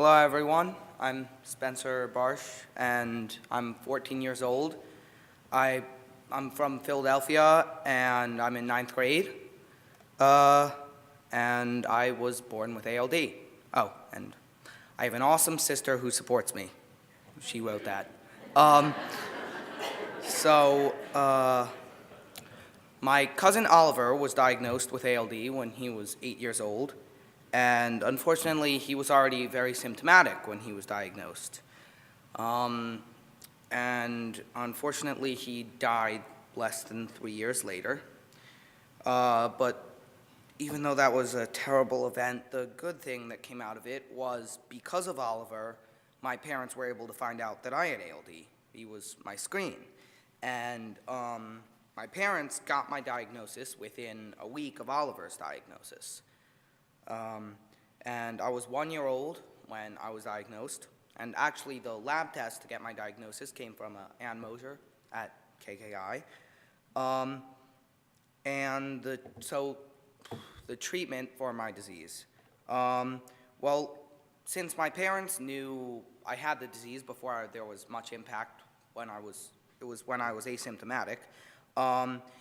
Hello everyone, I'm Spenser Barsh and I'm 14 years old. I'm from Philadelphia and I'm in ninth grade. And I was born with ALD. Oh, and I have an awesome sister who supports me. She wrote that. My cousin Oliver was diagnosed with ALD when he was 8 years old. And unfortunately, he was already very symptomatic when he was diagnosed. And unfortunately, he died less than 3 years later. But even though that was a terrible event, the good thing that came out of it was because of Oliver, my parents were able to find out that I had ALD. He was my screen. And my parents got my diagnosis within a week of Oliver's diagnosis. And I was 1 year old when I was diagnosed, and actually the lab test to get my diagnosis came from Ann Mosier at KKI. So the treatment for my disease. Well, since my parents knew I had the disease before there was much impact when I was asymptomatic,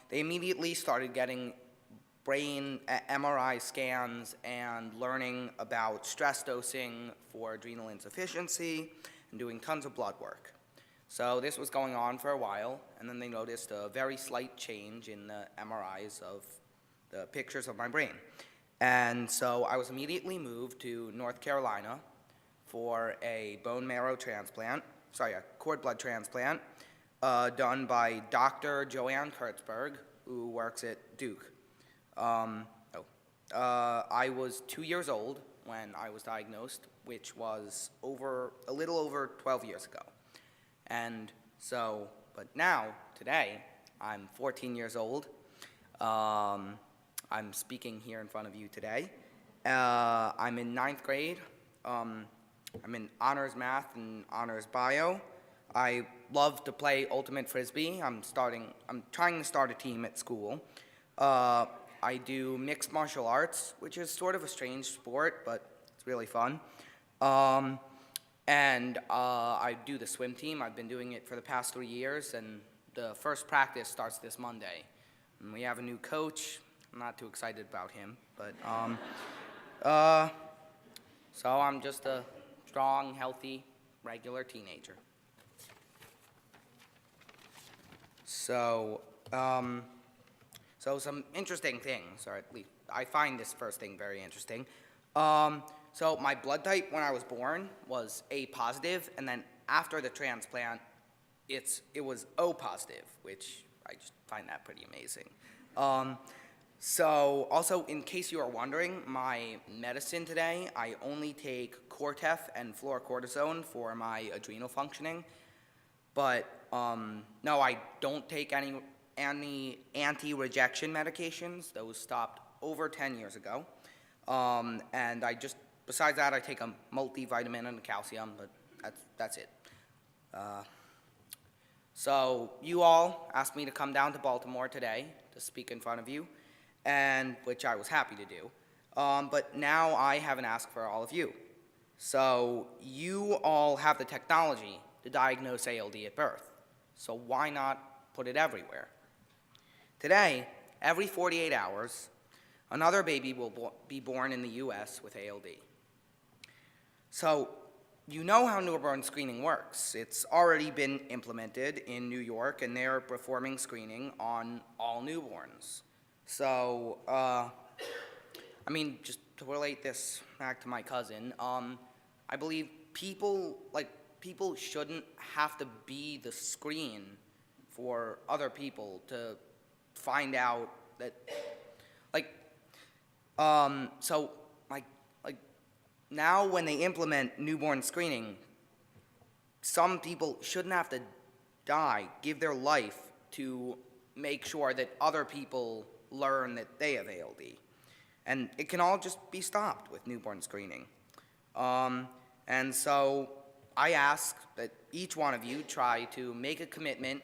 they immediately started getting brain MRI scans and learning about stress dosing for adrenal insufficiency and doing tons of blood work. So this was going on for a while, and then they noticed a very slight change in the MRIs of the pictures of my brain. And so I was immediately moved to North Carolina for a cord blood transplant done by Dr. Joanne Kurtzberg, who works at Duke. I was 2 years old when I was diagnosed, which was a little over 12 years ago. And so, but now, today, I'm 14 years old. I'm speaking here in front of you today. I'm in ninth grade. I'm in honors math and honors bio. I love to play ultimate frisbee. I'm trying to start a team at school. I do mixed martial arts, which is sort of a strange sport, but it's really fun. And I do the swim team. I've been doing it for the past 3 years, and the first practice starts this Monday. And we have a new coach. I'm not too excited about him, but so I'm just a strong, healthy, regular teenager. So some interesting things, or at least I find this first thing very interesting. So my blood type when I was born was A positive, and then after the transplant, it was O positive, which I just find that pretty amazing. So also, in case you are wondering, my medicine today, I only take Cortef and fluorocortisone for my adrenal functioning, but no, I don't take any anti-rejection medications. Those stopped over 10 years ago. And besides that, I take a multivitamin and a calcium, but that's it. So you all asked me to come down to Baltimore today to speak in front of you, and which I was happy to do. But now I have an ask for all of you. So you all have the technology to diagnose ALD at birth. So why not put it everywhere? Today, every 48 hours, another baby will be born in the U.S. with ALD. So you know how newborn screening works. It's already been implemented in New York, and they're performing screening on all newborns. So, just to relate this back to my cousin, I believe people shouldn't have to be the screen for other people to find out that, now when they implement newborn screening, some people shouldn't have to give their life to make sure that other people learn that they have ALD. And it can all just be stopped with newborn screening. And so I ask that each one of you try to make a commitment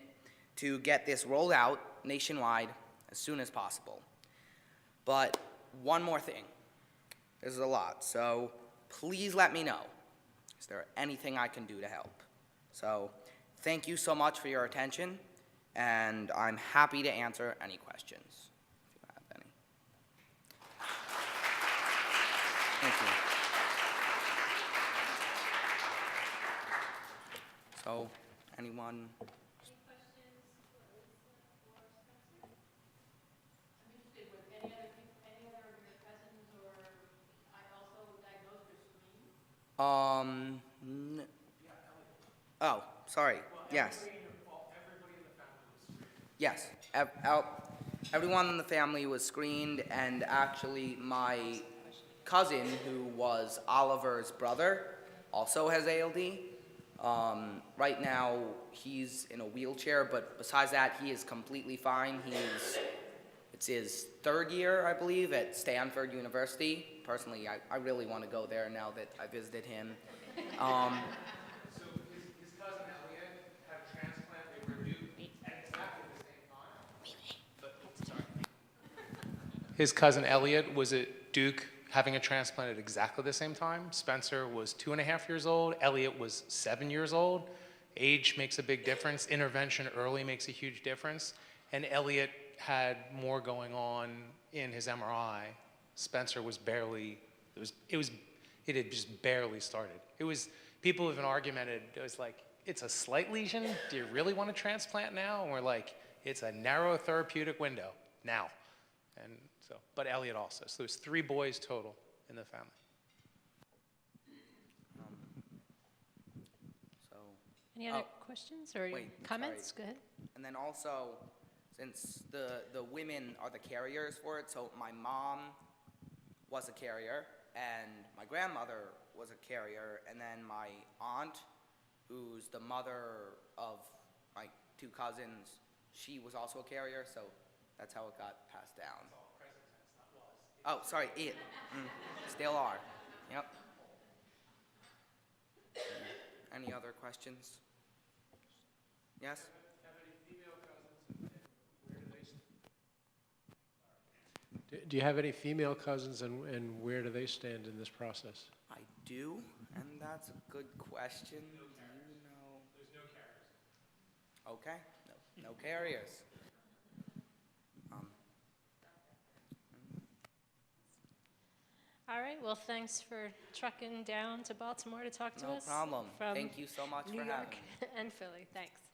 to get this rolled out nationwide as soon as possible. But one more thing. This is a lot, so please let me know. Is there anything I can do to help? So thank you so much for your attention, and I'm happy to answer any questions if you have any. Thank you. So, anyone? Any questions for Lisa or Spencer? I'm interested with any other people, any other of your cousins or I also diagnosed or screened? Oh, sorry. Yes. Everybody in the family was screened. Yes. Everyone in the family was screened, and actually my cousin, who was Oliver's brother, also has ALD. Right now, he's in a wheelchair, but besides that, he is completely fine. It's his third year, I believe, at Stanford University. Personally, I really want to go there now that I visited him. So his cousin Elliot had a transplant. They were due at exactly the same time. His cousin Elliot was at Duke having a transplant at exactly the same time. Spencer was 2.5 years old. Elliot was 7 years old. Age makes a big difference. Intervention early makes a huge difference. And Elliot had more going on in his MRI. Spencer was barely, it had just barely started. People have argumented, it was like, it's a slight lesion, do you really want to transplant now? And we're like, it's a narrow therapeutic window, now. And so, but Elliot also, so there's 3 boys total in the family. Any other questions or wait, comments? sorry. Go ahead. And then also, since the women are the carriers for it, so my mom was a carrier, and my grandmother was a carrier, and then my aunt, who's the mother of my 2 cousins, she was also a carrier, so that's how it got passed down. It's all present tense, not was. Oh, sorry, still are. Yep. Any other questions? Yes? Have any female cousins and where do they stand? Do you have any female cousins and where do they stand in this process? I do, and that's a good question. Do you know? There's no carriers. Okay, no carriers. All right. Well, thanks for trucking down to Baltimore to talk to No us. problem. From Thank you so much New for York having me. and Philly. Thanks.